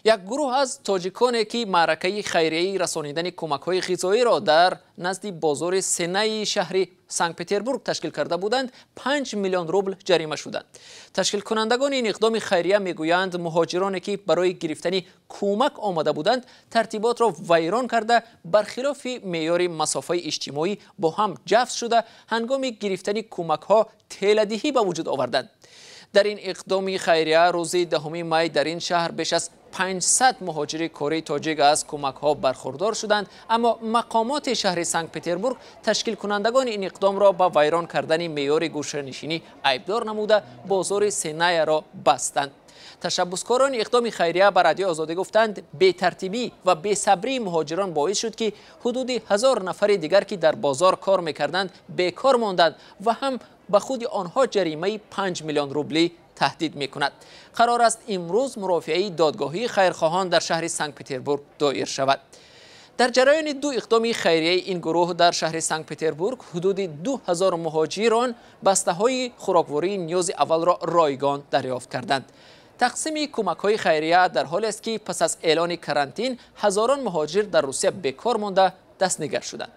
یک گروه از تاجیکانی که معرکه خیریه‌ای رسانیدن کمک‌های غذایی را در نزد بازار سنه شهر سنت پتربورگ تشکیل کرده بودند 5 میلیون روبل جریمه شدند. تشکیل کنندگان این اقدام خیریه میگویند مهاجرانی که برای گرفتن کمک آمده بودند ترتیبات را ویران کرده برخلاف معیار مسافه اجتماعی با هم جفت شده هنگام گرفتن کمک‌ها طیله‌دهی به وجود آوردند. در این اقدام خیریه روز 10 می در این شهر بیش از 500 مهاجر کره تاجیک از کمک‌ها برخوردار شدند، اما مقامات شهر سنت پتربورگ تشکیل کنندگان این اقدام را با ویران کردن معیار گوشه‌نشینی عیبدار نموده بازار سنه را بستند. تشبسکاران اقدام خیریه بر رادیو آزادی گفتند بی‌ترتیبی و بی‌صبری مهاجران باعث شد که حدود 1000 نفر دیگر که در بازار کار می‌کردند بیکار ماندند و هم به خود آنها جریمه 5 میلیون روبلی تهدید می‌کند. قرار است امروز مرافعه دادگاهی خیرخواهان در شهر سنت پتربورگ دایر شود. در جریان دو اقدام خیریه این گروه در شهر سنت پتربورگ حدود 2000 مهاجران بسته‌های خوراکواری نیاز اول را رایگان دریافت کردند. تقسیم کمک‌های خیریه در حالی است که پس از اعلان کرانتین هزاران مهاجر در روسیه بیکار مانده دستنگر شدند.